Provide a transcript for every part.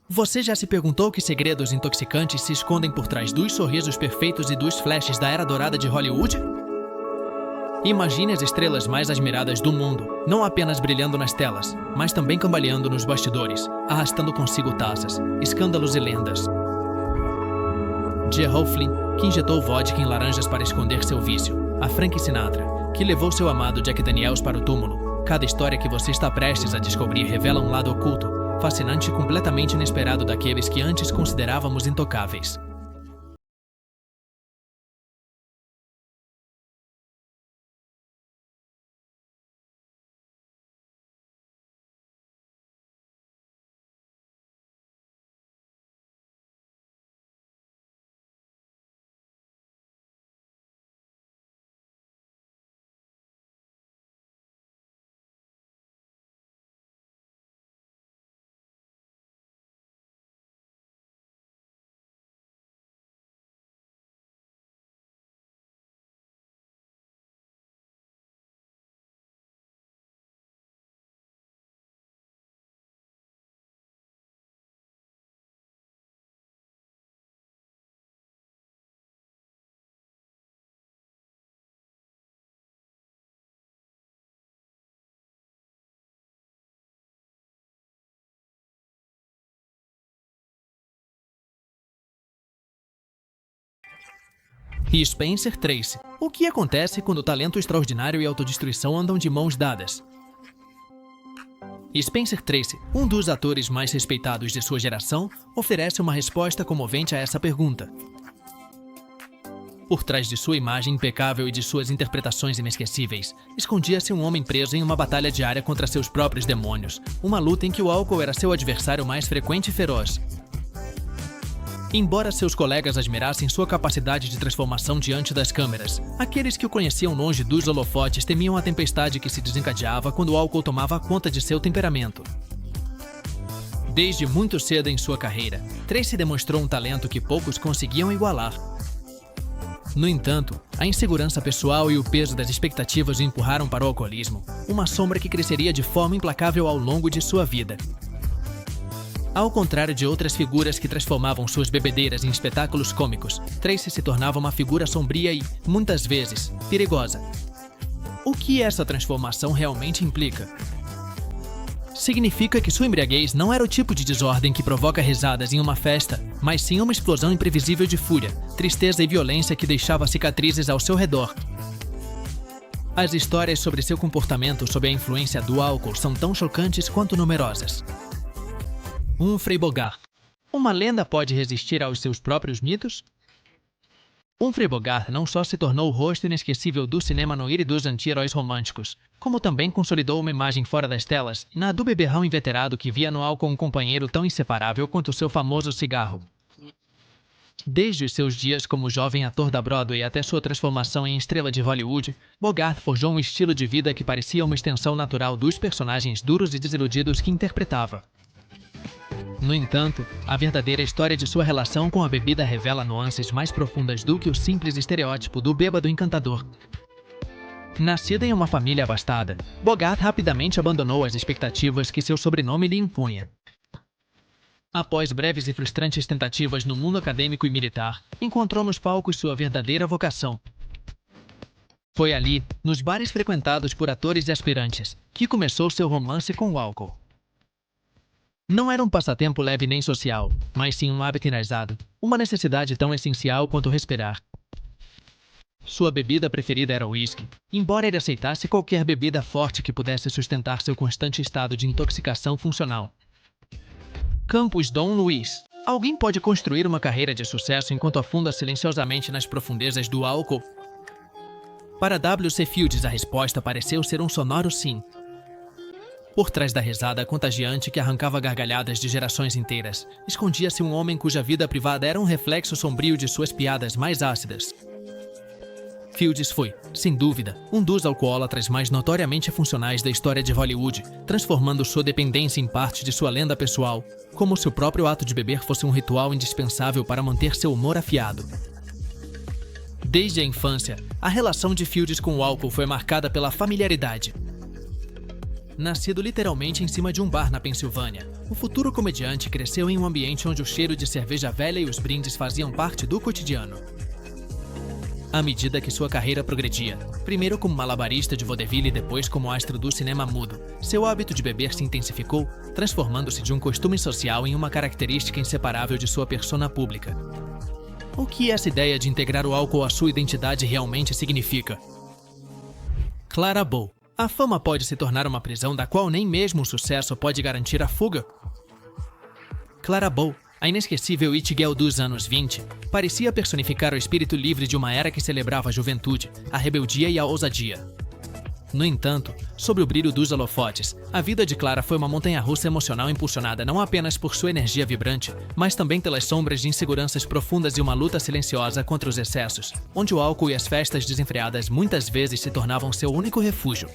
Você já se perguntou que segredos intoxicantes se escondem por trás dos sorrisos perfeitos e dos flashes da era dourada de Hollywood? Imagine as estrelas mais admiradas do mundo, não apenas brilhando nas telas, mas também cambaleando nos bastidores, arrastando consigo taças, escândalos e lendas. De Errol Flynn, que injetou vodka em laranjas para esconder seu vício, a Frank Sinatra, que levou seu amado Jack Daniels para o túmulo. Cada história que você está prestes a descobrir revela um lado oculto, fascinante e completamente inesperado daqueles que antes considerávamos intocáveis. E Spencer Tracy. O que acontece quando o talento extraordinário e a autodestruição andam de mãos dadas? Spencer Tracy, um dos atores mais respeitados de sua geração, oferece uma resposta comovente a essa pergunta. Por trás de sua imagem impecável e de suas interpretações inesquecíveis, escondia-se um homem preso em uma batalha diária contra seus próprios demônios, uma luta em que o álcool era seu adversário mais frequente e feroz. Embora seus colegas admirassem sua capacidade de transformação diante das câmeras, aqueles que o conheciam longe dos holofotes temiam a tempestade que se desencadeava quando o álcool tomava conta de seu temperamento. Desde muito cedo em sua carreira, Tracy demonstrou um talento que poucos conseguiam igualar. No entanto, a insegurança pessoal e o peso das expectativas o empurraram para o alcoolismo, uma sombra que cresceria de forma implacável ao longo de sua vida. Ao contrário de outras figuras que transformavam suas bebedeiras em espetáculos cômicos, Tracy se tornava uma figura sombria e, muitas vezes, perigosa. O que essa transformação realmente implica? Significa que sua embriaguez não era o tipo de desordem que provoca risadas em uma festa, mas sim uma explosão imprevisível de fúria, tristeza e violência que deixava cicatrizes ao seu redor. As histórias sobre seu comportamento sob a influência do álcool são tão chocantes quanto numerosas. Humphrey Bogart. Uma lenda pode resistir aos seus próprios mitos? Humphrey Bogart não só se tornou o rosto inesquecível do cinema noir e dos anti-heróis românticos, como também consolidou uma imagem fora das telas, na do beberrão inveterado que via no álcool um companheiro tão inseparável quanto seu famoso cigarro. Desde os seus dias como jovem ator da Broadway até sua transformação em estrela de Hollywood, Bogart forjou um estilo de vida que parecia uma extensão natural dos personagens duros e desiludidos que interpretava. No entanto, a verdadeira história de sua relação com a bebida revela nuances mais profundas do que o simples estereótipo do bêbado encantador. Nascido em uma família abastada, Bogart rapidamente abandonou as expectativas que seu sobrenome lhe impunha. Após breves e frustrantes tentativas no mundo acadêmico e militar, encontrou nos palcos sua verdadeira vocação. Foi ali, nos bares frequentados por atores e aspirantes, que começou seu romance com o álcool. Não era um passatempo leve nem social, mas sim um hábito enraizado, uma necessidade tão essencial quanto respirar. Sua bebida preferida era o uísque, embora ele aceitasse qualquer bebida forte que pudesse sustentar seu constante estado de intoxicação funcional. Campos Dom Luís. Alguém pode construir uma carreira de sucesso enquanto afunda silenciosamente nas profundezas do álcool? Para W.C. Fields, a resposta pareceu ser um sonoro sim. Por trás da risada contagiante que arrancava gargalhadas de gerações inteiras, escondia-se um homem cuja vida privada era um reflexo sombrio de suas piadas mais ácidas. Fields foi, sem dúvida, um dos alcoólatras mais notoriamente funcionais da história de Hollywood, transformando sua dependência em parte de sua lenda pessoal, como se o próprio ato de beber fosse um ritual indispensável para manter seu humor afiado. Desde a infância, a relação de Fields com o álcool foi marcada pela familiaridade. Nascido literalmente em cima de um bar na Pensilvânia, o futuro comediante cresceu em um ambiente onde o cheiro de cerveja velha e os brindes faziam parte do cotidiano. À medida que sua carreira progredia, primeiro como malabarista de vaudeville e depois como astro do cinema mudo, seu hábito de beber se intensificou, transformando-se de um costume social em uma característica inseparável de sua persona pública. O que essa ideia de integrar o álcool à sua identidade realmente significa? Clara Bow. A fama pode se tornar uma prisão da qual nem mesmo o sucesso pode garantir a fuga? Clara Bow, a inesquecível it girl dos anos 20, parecia personificar o espírito livre de uma era que celebrava a juventude, a rebeldia e a ousadia. No entanto, sob o brilho dos holofotes, a vida de Clara foi uma montanha-russa emocional impulsionada não apenas por sua energia vibrante, mas também pelas sombras de inseguranças profundas e uma luta silenciosa contra os excessos, onde o álcool e as festas desenfreadas muitas vezes se tornavam seu único refúgio.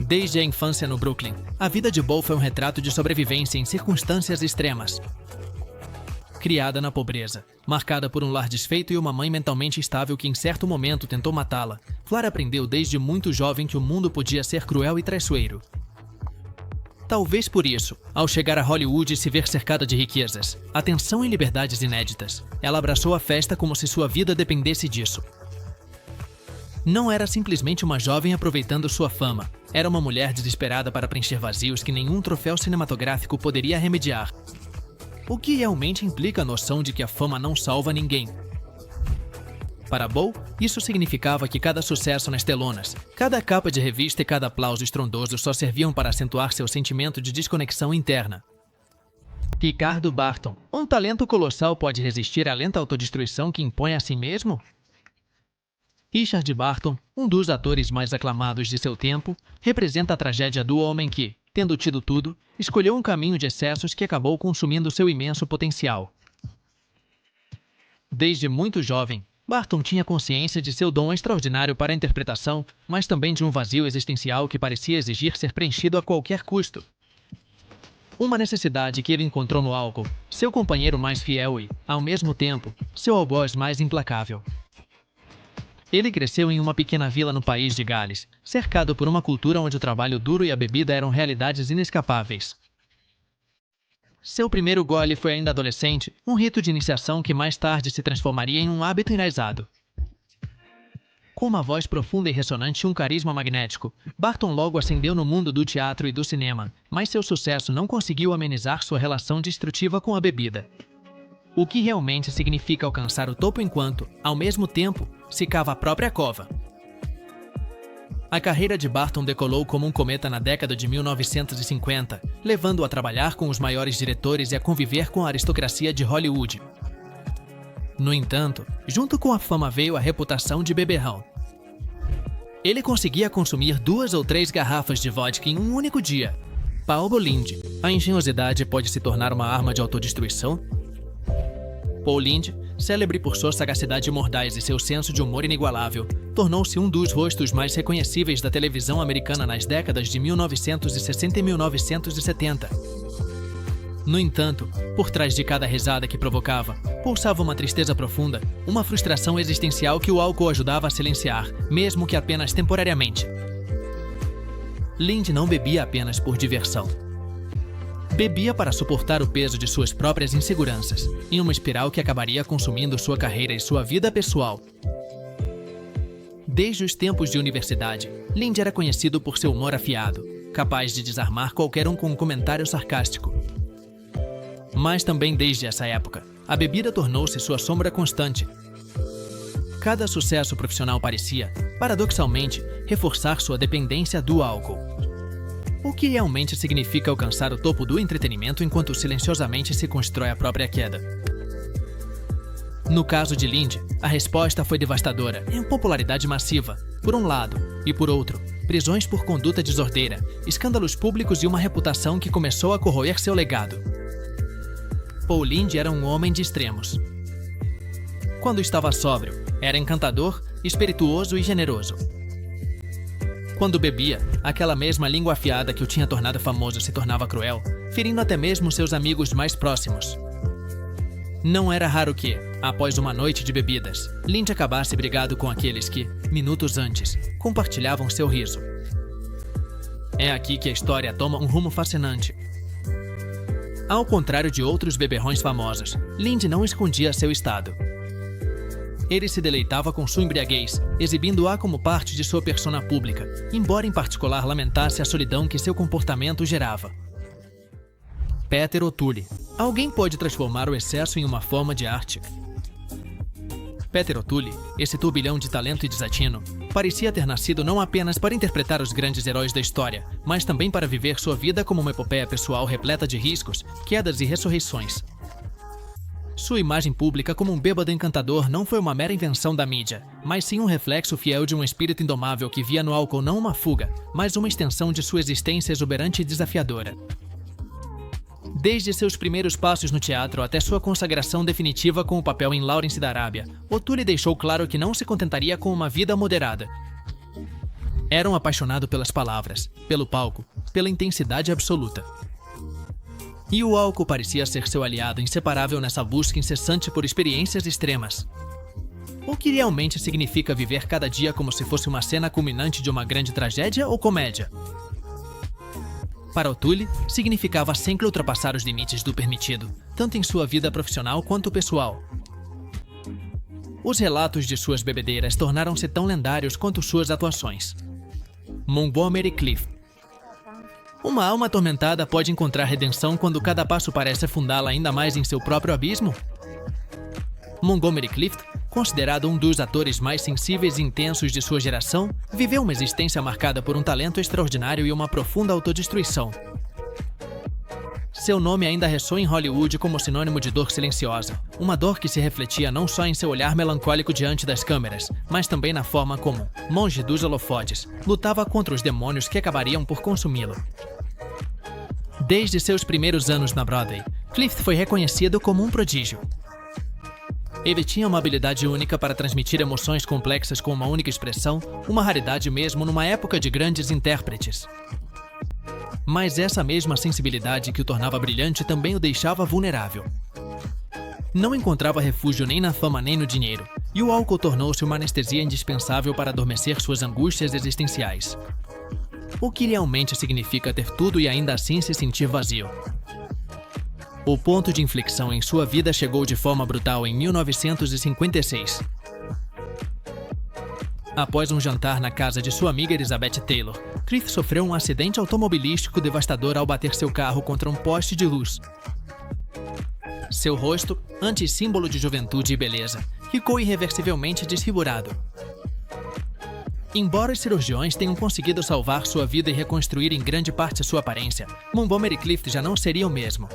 Desde a infância no Brooklyn, a vida de Bow foi um retrato de sobrevivência em circunstâncias extremas. Criada na pobreza, marcada por um lar desfeito e uma mãe mentalmente instável que em certo momento tentou matá-la, Clara aprendeu desde muito jovem que o mundo podia ser cruel e traiçoeiro. Talvez por isso, ao chegar a Hollywood e se ver cercada de riquezas, atenção e liberdades inéditas, ela abraçou a festa como se sua vida dependesse disso. Não era simplesmente uma jovem aproveitando sua fama, era uma mulher desesperada para preencher vazios que nenhum troféu cinematográfico poderia remediar. O que realmente implica a noção de que a fama não salva ninguém. Para Bow, isso significava que cada sucesso nas telonas, cada capa de revista e cada aplauso estrondoso só serviam para acentuar seu sentimento de desconexão interna. Ricardo Barton, um talento colossal pode resistir à lenta autodestruição que impõe a si mesmo? Richard Barton, um dos atores mais aclamados de seu tempo, representa a tragédia do homem que, tendo tido tudo, escolheu um caminho de excessos que acabou consumindo seu imenso potencial. Desde muito jovem, Barton tinha consciência de seu dom extraordinário para a interpretação, mas também de um vazio existencial que parecia exigir ser preenchido a qualquer custo. Uma necessidade que ele encontrou no álcool, seu companheiro mais fiel e, ao mesmo tempo, seu algoz mais implacável. Ele cresceu em uma pequena vila no país de Gales, cercado por uma cultura onde o trabalho duro e a bebida eram realidades inescapáveis. Seu primeiro gole foi ainda adolescente, um rito de iniciação que mais tarde se transformaria em um hábito enraizado. Com uma voz profunda e ressonante e um carisma magnético, Barton logo ascendeu no mundo do teatro e do cinema, mas seu sucesso não conseguiu amenizar sua relação destrutiva com a bebida. O que realmente significa alcançar o topo enquanto, ao mesmo tempo, se cava a própria cova. A carreira de Barton decolou como um cometa na década de 1950, levando-o a trabalhar com os maiores diretores e a conviver com a aristocracia de Hollywood. No entanto, junto com a fama veio a reputação de beberrão. Ele conseguia consumir 2 ou 3 garrafas de vodka em um único dia. Paul Lynde, a engenhosidade pode se tornar uma arma de autodestruição? Paul Lynde, célebre por sua sagacidade mordaz e seu senso de humor inigualável, tornou-se um dos rostos mais reconhecíveis da televisão americana nas décadas de 1960 e 1970. No entanto, por trás de cada risada que provocava, pulsava uma tristeza profunda, uma frustração existencial que o álcool ajudava a silenciar, mesmo que apenas temporariamente. Lynde não bebia apenas por diversão. Bebia para suportar o peso de suas próprias inseguranças, em uma espiral que acabaria consumindo sua carreira e sua vida pessoal. Desde os tempos de universidade, Lynde era conhecido por seu humor afiado, capaz de desarmar qualquer um com um comentário sarcástico. Mas também desde essa época, a bebida tornou-se sua sombra constante. Cada sucesso profissional parecia, paradoxalmente, reforçar sua dependência do álcool. O que realmente significa alcançar o topo do entretenimento enquanto silenciosamente se constrói a própria queda? No caso de Lynde, a resposta foi devastadora, em popularidade massiva, por um lado, e por outro, prisões por conduta desordeira, escândalos públicos e uma reputação que começou a corroer seu legado. Paul Lynde era um homem de extremos. Quando estava sóbrio, era encantador, espirituoso e generoso. Quando bebia, aquela mesma língua afiada que o tinha tornado famoso se tornava cruel, ferindo até mesmo seus amigos mais próximos. Não era raro que, após uma noite de bebidas, Lynde acabasse brigado com aqueles que, minutos antes, compartilhavam seu riso. É aqui que a história toma um rumo fascinante. Ao contrário de outros beberrões famosos, Lindy não escondia seu estado. Ele se deleitava com sua embriaguez, exibindo-a como parte de sua persona pública, embora em particular lamentasse a solidão que seu comportamento gerava. Peter O'Toole. Alguém pode transformar o excesso em uma forma de arte. Peter O'Toole, esse turbilhão de talento e desatino, parecia ter nascido não apenas para interpretar os grandes heróis da história, mas também para viver sua vida como uma epopeia pessoal repleta de riscos, quedas e ressurreições. Sua imagem pública como um bêbado encantador não foi uma mera invenção da mídia, mas sim um reflexo fiel de um espírito indomável que via no álcool não uma fuga, mas uma extensão de sua existência exuberante e desafiadora. Desde seus primeiros passos no teatro até sua consagração definitiva com o papel em Lawrence da Arábia, O'Toole deixou claro que não se contentaria com uma vida moderada. Era um apaixonado pelas palavras, pelo palco, pela intensidade absoluta. E o álcool parecia ser seu aliado inseparável nessa busca incessante por experiências extremas. O que realmente significa viver cada dia como se fosse uma cena culminante de uma grande tragédia ou comédia? Para O'Toole, significava sempre ultrapassar os limites do permitido, tanto em sua vida profissional quanto pessoal. Os relatos de suas bebedeiras tornaram-se tão lendários quanto suas atuações. Montgomery Clift. Uma alma atormentada pode encontrar redenção quando cada passo parece afundá-la ainda mais em seu próprio abismo? Montgomery Clift, considerado um dos atores mais sensíveis e intensos de sua geração, viveu uma existência marcada por um talento extraordinário e uma profunda autodestruição. Seu nome ainda ressoa em Hollywood como sinônimo de dor silenciosa, uma dor que se refletia não só em seu olhar melancólico diante das câmeras, mas também na forma como, monge dos holofotes, lutava contra os demônios que acabariam por consumi-lo. Desde seus primeiros anos na Broadway, Clift foi reconhecido como um prodígio. Ele tinha uma habilidade única para transmitir emoções complexas com uma única expressão, uma raridade mesmo numa época de grandes intérpretes. Mas essa mesma sensibilidade que o tornava brilhante também o deixava vulnerável. Não encontrava refúgio nem na fama nem no dinheiro, e o álcool tornou-se uma anestesia indispensável para adormecer suas angústias existenciais. O que realmente significa ter tudo e ainda assim se sentir vazio? O ponto de inflexão em sua vida chegou de forma brutal em 1956. Após um jantar na casa de sua amiga Elizabeth Taylor, Clift sofreu um acidente automobilístico devastador ao bater seu carro contra um poste de luz. Seu rosto, antissímbolo de juventude e beleza, ficou irreversivelmente desfigurado. Embora os cirurgiões tenham conseguido salvar sua vida e reconstruir em grande parte sua aparência, Montgomery Clift já não seria o mesmo.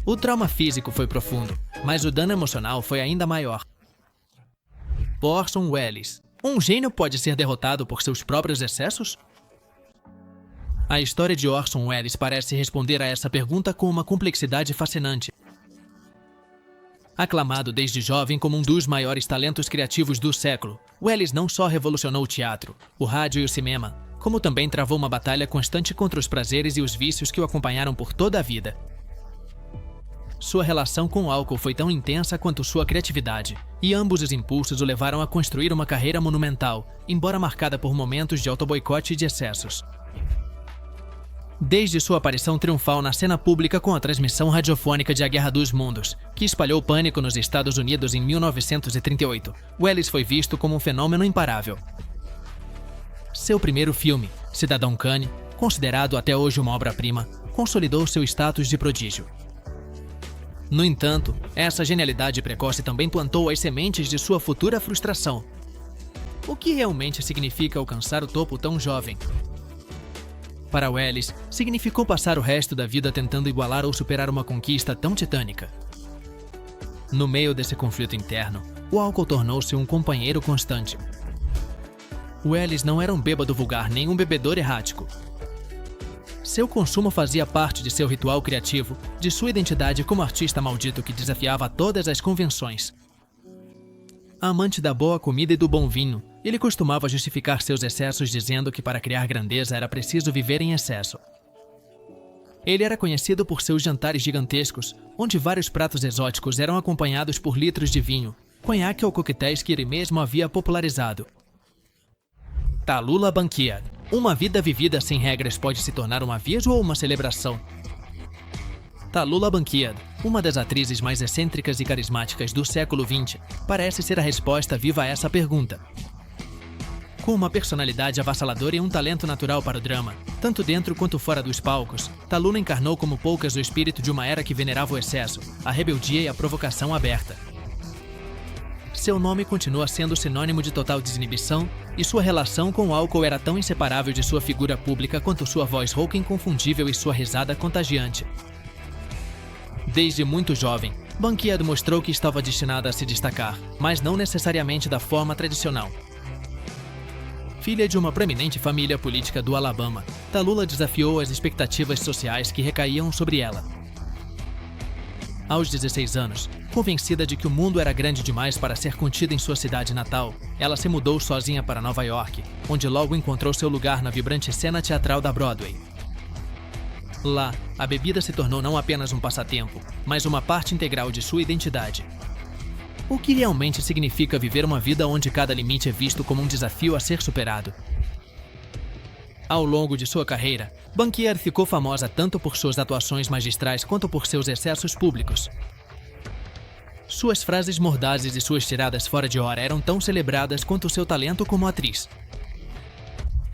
O trauma físico foi profundo, mas o dano emocional foi ainda maior. Orson Welles. Um gênio pode ser derrotado por seus próprios excessos? A história de Orson Welles parece responder a essa pergunta com uma complexidade fascinante. Aclamado desde jovem como um dos maiores talentos criativos do século, Welles não só revolucionou o teatro, o rádio e o cinema, como também travou uma batalha constante contra os prazeres e os vícios que o acompanharam por toda a vida. Sua relação com o álcool foi tão intensa quanto sua criatividade, e ambos os impulsos o levaram a construir uma carreira monumental, embora marcada por momentos de autoboicote e de excessos. Desde sua aparição triunfal na cena pública com a transmissão radiofônica de A Guerra dos Mundos, que espalhou pânico nos Estados Unidos em 1938, Welles foi visto como um fenômeno imparável. Seu primeiro filme, Cidadão Kane, considerado até hoje uma obra-prima, consolidou seu status de prodígio. No entanto, essa genialidade precoce também plantou as sementes de sua futura frustração. O que realmente significa alcançar o topo tão jovem? Para Welles, significou passar o resto da vida tentando igualar ou superar uma conquista tão titânica. No meio desse conflito interno, o álcool tornou-se um companheiro constante. Welles não era um bêbado vulgar nem um bebedor errático. Seu consumo fazia parte de seu ritual criativo, de sua identidade como artista maldito que desafiava todas as convenções. Amante da boa comida e do bom vinho, ele costumava justificar seus excessos dizendo que para criar grandeza era preciso viver em excesso. Ele era conhecido por seus jantares gigantescos, onde vários pratos exóticos eram acompanhados por litros de vinho, conhaque ou coquetéis que ele mesmo havia popularizado. Tallulah Bankhead. Uma vida vivida sem regras pode se tornar um aviso ou uma celebração? Tallulah Bankhead, uma das atrizes mais excêntricas e carismáticas do século XX, parece ser a resposta viva a essa pergunta. Com uma personalidade avassaladora e um talento natural para o drama, tanto dentro quanto fora dos palcos, Tallulah encarnou como poucas o espírito de uma era que venerava o excesso, a rebeldia e a provocação aberta. Seu nome continua sendo sinônimo de total desinibição, e sua relação com o álcool era tão inseparável de sua figura pública quanto sua voz rouca inconfundível e sua risada contagiante. Desde muito jovem, Bankhead mostrou que estava destinada a se destacar, mas não necessariamente da forma tradicional. Filha de uma proeminente família política do Alabama, Tallulah desafiou as expectativas sociais que recaíam sobre ela. Aos 16 anos, convencida de que o mundo era grande demais para ser contida em sua cidade natal, ela se mudou sozinha para Nova York, onde logo encontrou seu lugar na vibrante cena teatral da Broadway. Lá, a bebida se tornou não apenas um passatempo, mas uma parte integral de sua identidade. O que realmente significa viver uma vida onde cada limite é visto como um desafio a ser superado? Ao longo de sua carreira, Bankhead ficou famosa tanto por suas atuações magistrais quanto por seus excessos públicos. Suas frases mordazes e suas tiradas fora de hora eram tão celebradas quanto seu talento como atriz.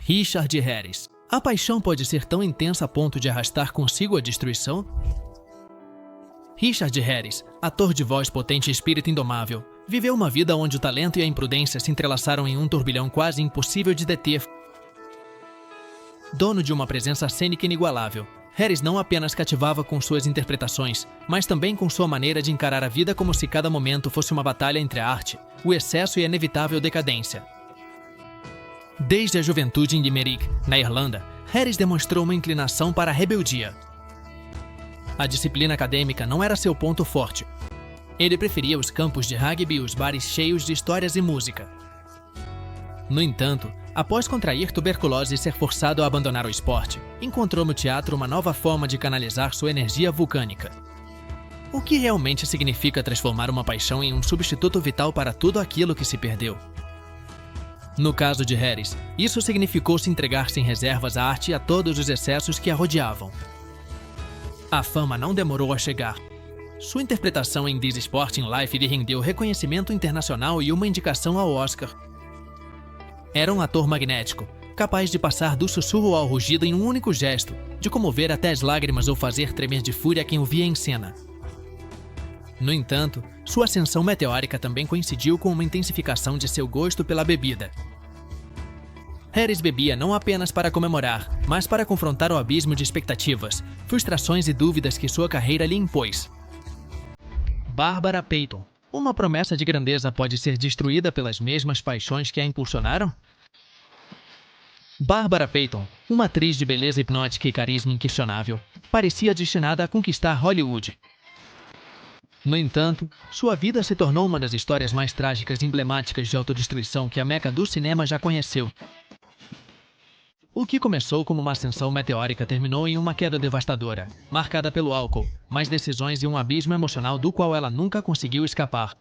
Richard Harris. A paixão pode ser tão intensa a ponto de arrastar consigo a destruição? Richard Harris, ator de voz potente e espírito indomável, viveu uma vida onde o talento e a imprudência se entrelaçaram em um turbilhão quase impossível de deter. Dono de uma presença cênica inigualável, Harris não apenas cativava com suas interpretações, mas também com sua maneira de encarar a vida como se cada momento fosse uma batalha entre a arte, o excesso e a inevitável decadência. Desde a juventude em Limerick, na Irlanda, Harris demonstrou uma inclinação para a rebeldia. A disciplina acadêmica não era seu ponto forte. Ele preferia os campos de rugby e os bares cheios de histórias e música. No entanto, após contrair tuberculose e ser forçado a abandonar o esporte, encontrou no teatro uma nova forma de canalizar sua energia vulcânica. O que realmente significa transformar uma paixão em um substituto vital para tudo aquilo que se perdeu? No caso de Harris, isso significou se entregar sem reservas à arte e a todos os excessos que a rodeavam. A fama não demorou a chegar. Sua interpretação em This Sporting Life lhe rendeu reconhecimento internacional e uma indicação ao Oscar. Era um ator magnético, capaz de passar do sussurro ao rugido em um único gesto, de comover até as lágrimas ou fazer tremer de fúria quem o via em cena. No entanto, sua ascensão meteórica também coincidiu com uma intensificação de seu gosto pela bebida. Harris bebia não apenas para comemorar, mas para confrontar o abismo de expectativas, frustrações e dúvidas que sua carreira lhe impôs. Barbara Payton. Uma promessa de grandeza pode ser destruída pelas mesmas paixões que a impulsionaram? Barbara Payton, uma atriz de beleza hipnótica e carisma inquestionável, parecia destinada a conquistar Hollywood. No entanto, sua vida se tornou uma das histórias mais trágicas e emblemáticas de autodestruição que a meca do cinema já conheceu. O que começou como uma ascensão meteórica terminou em uma queda devastadora, marcada pelo álcool, más decisões e um abismo emocional do qual ela nunca conseguiu escapar.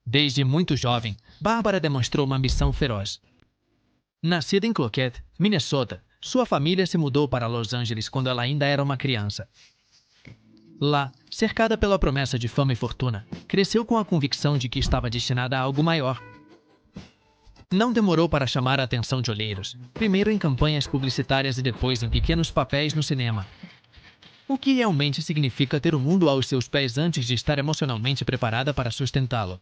Desde muito jovem, Barbara demonstrou uma ambição feroz. Nascida em Cloquet, Minnesota, sua família se mudou para Los Angeles quando ela ainda era uma criança. Lá, cercada pela promessa de fama e fortuna, cresceu com a convicção de que estava destinada a algo maior. Não demorou para chamar a atenção de olheiros, primeiro em campanhas publicitárias e depois em pequenos papéis no cinema. O que realmente significa ter o mundo aos seus pés antes de estar emocionalmente preparada para sustentá-lo?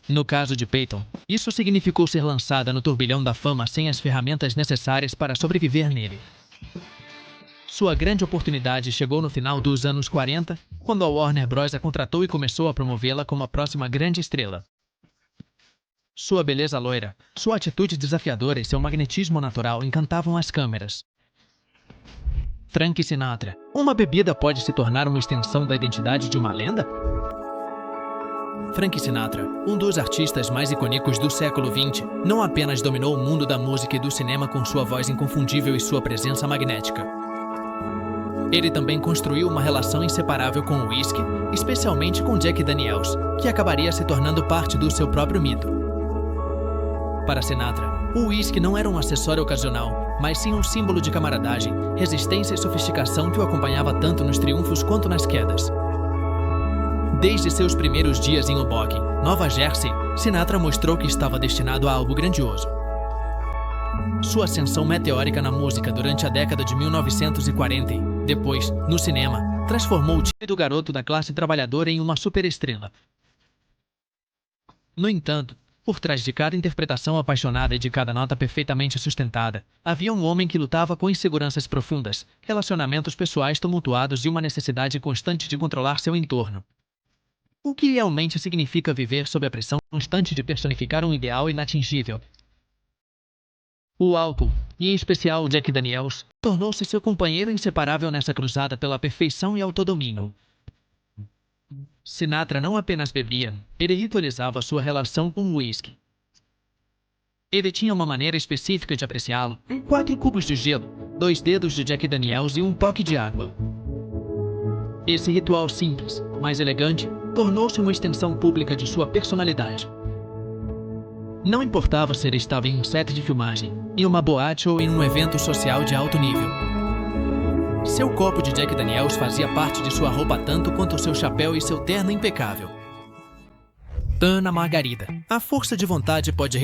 No caso de Payton, isso significou ser lançada no turbilhão da fama sem as ferramentas necessárias para sobreviver nele. Sua grande oportunidade chegou no final dos anos 40, quando a Warner Bros. A contratou e começou a promovê-la como a próxima grande estrela. Sua beleza loira, sua atitude desafiadora e seu magnetismo natural encantavam as câmeras. Frank Sinatra. Uma bebida pode se tornar uma extensão da identidade de uma lenda? Frank Sinatra, um dos artistas mais icônicos do século XX, não apenas dominou o mundo da música e do cinema com sua voz inconfundível e sua presença magnética. Ele também construiu uma relação inseparável com o whisky, especialmente com Jack Daniels, que acabaria se tornando parte do seu próprio mito. Para Sinatra, o uísque não era um acessório ocasional, mas sim um símbolo de camaradagem, resistência e sofisticação que o acompanhava tanto nos triunfos quanto nas quedas. Desde seus primeiros dias em Hoboken, Nova Jersey, Sinatra mostrou que estava destinado a algo grandioso. Sua ascensão meteórica na música durante a década de 1940 e, depois, no cinema, transformou o tímido garoto da classe trabalhadora em uma superestrela. No entanto, por trás de cada interpretação apaixonada e de cada nota perfeitamente sustentada, havia um homem que lutava com inseguranças profundas, relacionamentos pessoais tumultuados e uma necessidade constante de controlar seu entorno. O que realmente significa viver sob a pressão constante de personificar um ideal inatingível? O álcool, e em especial o Jack Daniels, tornou-se seu companheiro inseparável nessa cruzada pela perfeição e autodomínio. Sinatra não apenas bebia, ele ritualizava sua relação com o uísque. Ele tinha uma maneira específica de apreciá-lo: 4 cubos de gelo, 2 dedos de Jack Daniels e um toque de água. Esse ritual simples, mas elegante, tornou-se uma extensão pública de sua personalidade. Não importava se ele estava em um set de filmagem, em uma boate ou em um evento social de alto nível. Seu copo de Jack Daniels fazia parte de sua roupa tanto quanto seu chapéu e seu terno impecável. Ana Margarida. A força de vontade pode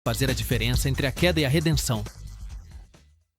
fazer a diferença entre a queda e a redenção.